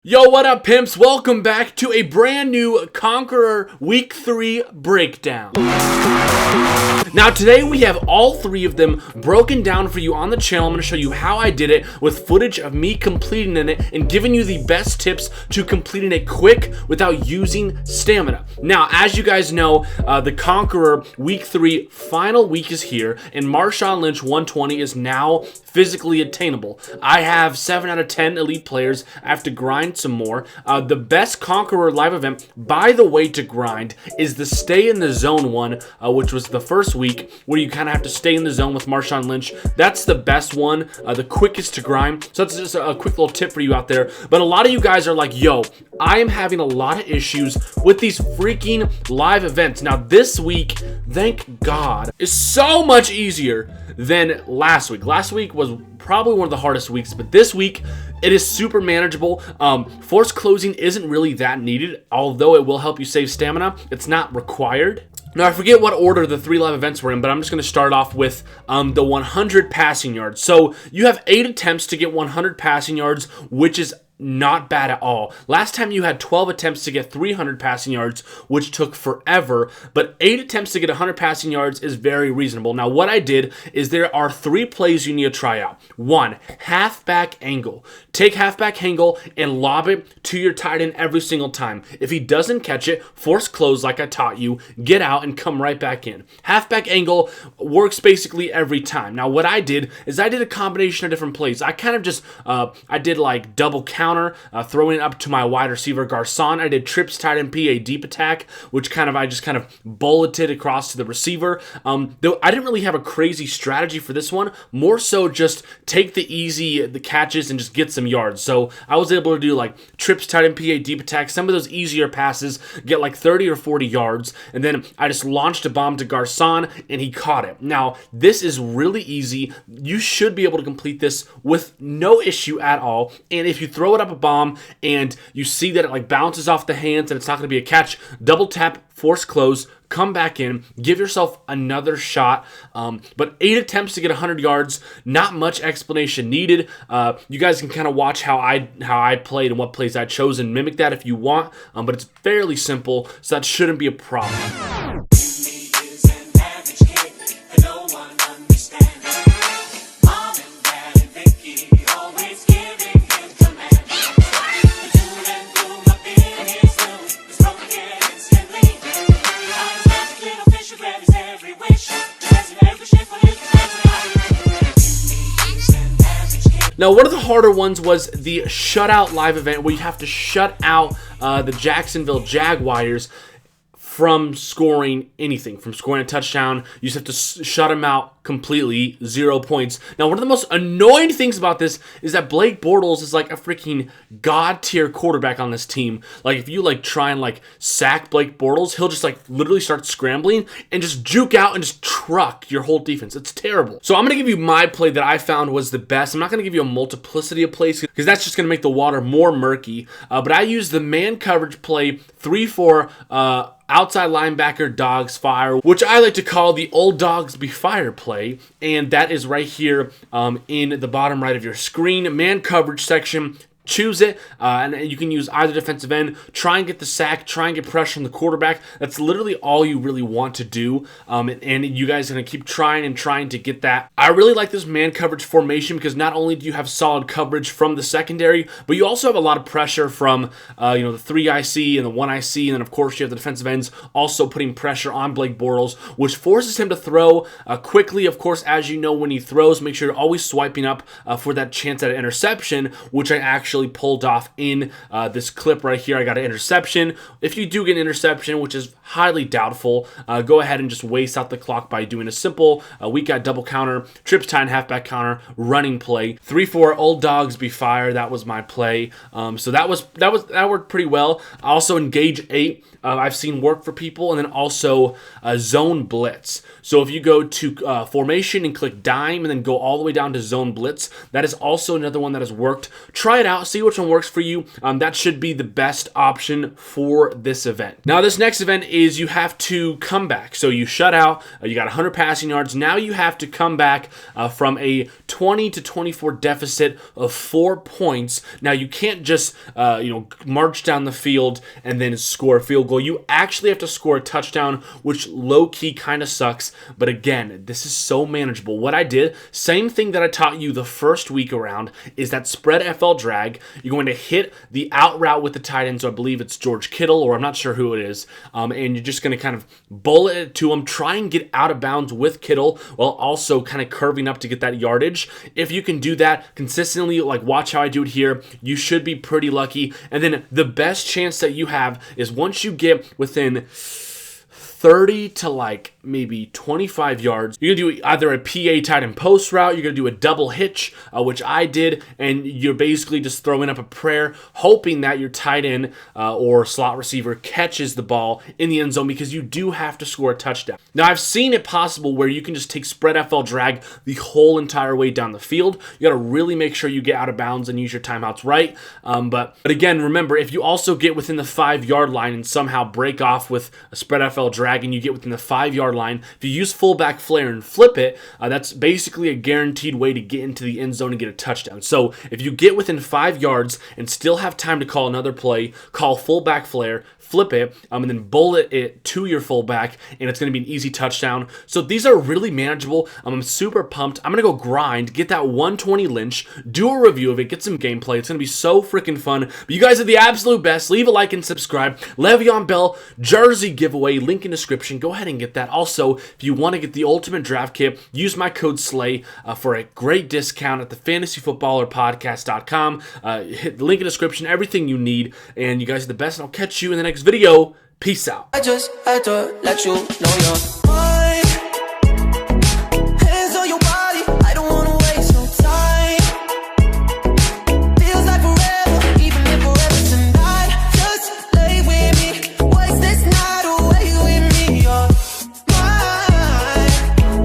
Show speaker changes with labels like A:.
A: Yo, what up, pimps? Welcome back to a brand new Conqueror Week 3 breakdown. Now, today we have all three of them broken down for you on the channel. I'm going to show you how I did it with footage of me completing it and giving you the best tips to completing it quick without using stamina. Now, as you guys know, the Conqueror Week 3 final week is here, and Marshawn Lynch 120 is now physically attainable. I have 7 out of 10 elite players. I have to grind some more. The best Conqueror live event, by the way, to grind is the Stay in the Zone one, which was the first week where you kind of have to stay in the zone with Marshawn Lynch. That's the best one, the quickest to grind. So that's just a quick little tip for you out there. But a lot of you guys are like, yo, I am having a lot of issues with these freaking live events. Now this week, thank God, is so much easier than last week. Last week was probably one of the hardest weeks, but this week it is super manageable. Force closing isn't really that needed, although it will help you save stamina. It's not required. Now, I forget what order the 3 live events were in, but I'm just going to start off with the 100 passing yards. So you have 8 attempts to get 100 passing yards, which is not bad at all. Last time you had 12 attempts to get 300 passing yards, which took forever, but 8 attempts to get 100 passing yards is very reasonable. Now, what I did is there are 3 plays you need to try out. 1, halfback angle. Take halfback angle and lob it to your tight end every single time. If he doesn't catch it, force close like I taught you, get out and come right back in. Halfback angle works basically every time. Now, what I did is I did a combination of different plays. I kind of just, I did like double counter, throwing it up to my wide receiver Garcon. I did trips tight end PA deep attack, which I just kind of bulleted across to the receiver. Though I didn't really have a crazy strategy for this one, more so just take the catches and just get some yards. So I was able to do like trips tight end PA deep attack, some of those easier passes, get like 30 or 40 yards, and then I just launched a bomb to Garcon and he caught it. Now, this is really easy. You should be able to complete this with no issue at all. And if you throw it up a bomb and you see that it like bounces off the hands and it's not going to be a catch, double tap, force close, come back in, give yourself another shot. But 8 attempts to get 100 yards, not much explanation needed. You guys can kind of watch how I played and what plays I chose and mimic that if you want, but it's fairly simple, so that shouldn't be a problem. Now, one of the harder ones was the shutout live event where you have to shut out the Jacksonville Jaguars from scoring anything, from scoring a touchdown. You just have to shut them out completely, 0 points. Now, one of the most annoying things about this is that Blake Bortles is like a freaking god tier quarterback on this team. Like, if you like try and like sack Blake Bortles, he'll just like literally start scrambling and just juke out and just truck your whole defense. It's terrible. So I'm going to give you my play that I found was the best. I'm not going to give you a multiplicity of plays because that's just going to make the water more murky. But I used the man coverage play 3-4, outside linebacker dogs fire, which I like to call the old dogs be fire play, and that is right here in the bottom right of your screen. Man coverage section. Choose it, and you can use either defensive end. Try and get the sack. Try and get pressure on the quarterback. That's literally all you really want to do, and you guys are going to keep trying to get that. I really like this man coverage formation because not only do you have solid coverage from the secondary, but you also have a lot of pressure from the 3 IC and the 1 IC, and then of course you have the defensive ends also putting pressure on Blake Bortles, which forces him to throw quickly. Of course, as you know, when he throws, make sure you're always swiping up for that chance at an interception, which I actually pulled off in this clip right here. I got an interception. If you do get an interception, which is highly doubtful, go ahead and just waste out the clock by doing a simple weak out double counter, trips tie and halfback counter, running play. 3-4 old dogs be fire. That was my play. So that worked pretty well. Also engage 8. I've seen work for people, and then also zone blitz. So if you go to formation and click dime and then go all the way down to zone blitz, that is also another one that has worked. Try it out. see which one works for you. That should be the best option for this event. Now, this next event is you have to come back. So you shut out, you got 100 passing yards. Now you have to come back from a 20 to 24 deficit of 4 points. Now you can't just march down the field and then score a field goal. You actually have to score a touchdown, which low-key kind of sucks. But again, this is so manageable. What I did, same thing that I taught you the first week around, is that spread FL drag. You're going to hit the out route with the tight end, so I believe it's George Kittle, or I'm not sure who it is, and you're just going to kind of bullet it to him, try and get out of bounds with Kittle while also kind of curving up to get that yardage. If you can do that consistently, like watch how I do it here, you should be pretty lucky. And then the best chance that you have is once you get within 30 to like maybe 25 yards, you're gonna do either a PA tight end post route, you're gonna do a double hitch, which I did, and you're basically just throwing up a prayer, hoping that your tight end or slot receiver catches the ball in the end zone, because you do have to score a touchdown. Now, I've seen it possible where you can just take spread FL drag the whole entire way down the field. You gotta really make sure you get out of bounds and use your timeouts right. But again, remember, if you also get within the 5-yard line and somehow break off with a spread FL drag and you get within the 5-yard line, if you use fullback flare and flip it, that's basically a guaranteed way to get into the end zone and get a touchdown. So if you get within 5 yards and still have time to call another play, call fullback flare, flip it, and then bullet it to your fullback, and it's going to be an easy touchdown. So these are really manageable. I'm super pumped. I'm going to go grind, get that 120 lynch, do a review of it, get some gameplay. It's going to be so freaking fun. But you guys are the absolute best. Leave a like and subscribe. LeVeon Bell jersey giveaway, link in description. Go ahead and get that. Also, if you want to get the ultimate draft kit, use my code SLAY for a great discount at the fantasyfootballerpodcast.com. Hit the link in description, everything you need. And you guys are the best, and I'll catch you in the next video. Peace out.
B: I just had to let you know you're